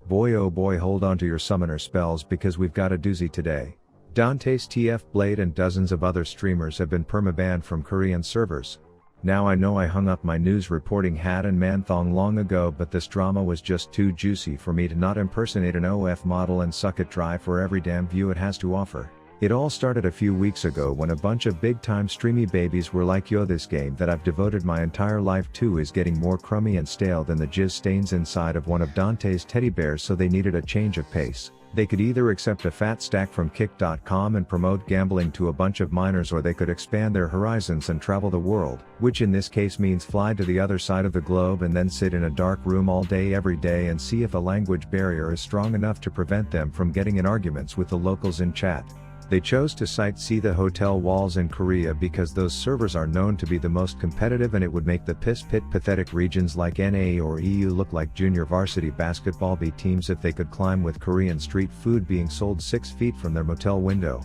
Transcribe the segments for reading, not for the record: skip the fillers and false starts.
Boy oh boy, hold on to your summoner spells because we've got a doozy today. Dantes TFBlade and dozens of other streamers have been permabanned from Korean servers. Now I know I hung up my news reporting hat and man-thong long ago, but this drama was just too juicy for me to not impersonate an OF model and suck it dry for every damn view it has to offer. It all started a few weeks ago when a bunch of big-time streamy babies were like, yo, this game that I've devoted my entire life to is getting more crummy and stale than the jizz stains inside of one of Dante's teddy bears, so they needed a change of pace. They could either accept a fat stack from kick.com and promote gambling to a bunch of minors, or they could expand their horizons and travel the world, which in this case means fly to the other side of the globe and then sit in a dark room all day every day and see if a language barrier is strong enough to prevent them from getting in arguments with the locals in chat. They chose to sightsee the hotel walls in Korea because those servers are known to be the most competitive, and it would make the piss pit pathetic regions like NA or EU look like junior varsity basketball B teams if they could climb with Korean street food being sold 6 feet from their motel window.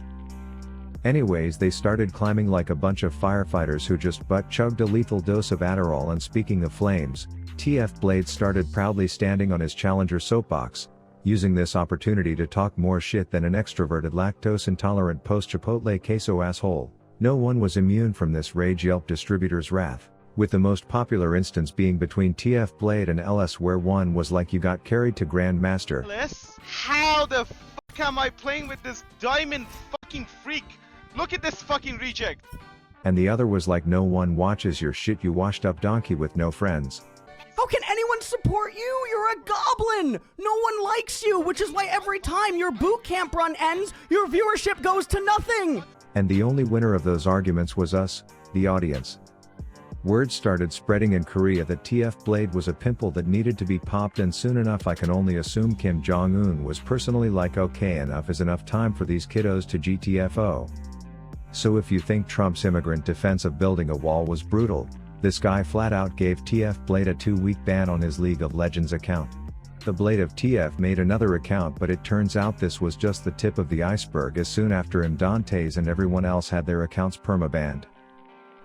Anyways, they started climbing like a bunch of firefighters who just butt chugged a lethal dose of Adderall, and speaking of flames, TFBlade started proudly standing on his challenger soapbox, using this opportunity to talk more shit than an extroverted lactose-intolerant post-Chipotle queso asshole. No one was immune from this rage Yelp distributor's wrath, with the most popular instance being between TFBlade and LS, where one was like, you got carried to Grandmaster. How the fuck am I playing with this diamond fucking freak? Look at this fucking reject! And the other was like, no one watches your shit, you washed up donkey with no friends. How can anyone support you? You're a goblin! No one likes you, which is why every time your boot camp run ends, your viewership goes to nothing! And the only winner of those arguments was us, the audience. Word started spreading in Korea that TFBlade was a pimple that needed to be popped, and soon enough I can only assume Kim Jong-un was personally like, okay, enough is enough, time for these kiddos to GTFO. So if you think Trump's immigrant defense of building a wall was brutal, this guy flat out gave TFBlade a 2-week ban on his League of Legends account. The Blade of TF made another account, but it turns out this was just the tip of the iceberg, as soon after him Dantes and everyone else had their accounts permabanned.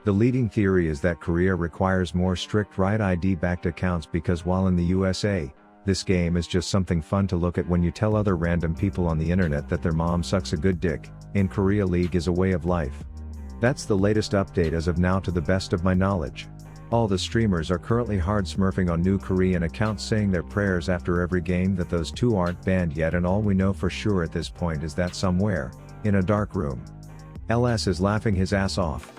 The leading theory is that Korea requires more strict RIOT ID-backed accounts because while in the USA, this game is just something fun to look at when you tell other random people on the internet that their mom sucks a good dick, in Korea League is a way of life. That's the latest update as of now to the best of my knowledge. All the streamers are currently hard smurfing on new Korean accounts, saying their prayers after every game that those two aren't banned yet, and all we know for sure at this point is that somewhere, in a dark room, LS is laughing his ass off.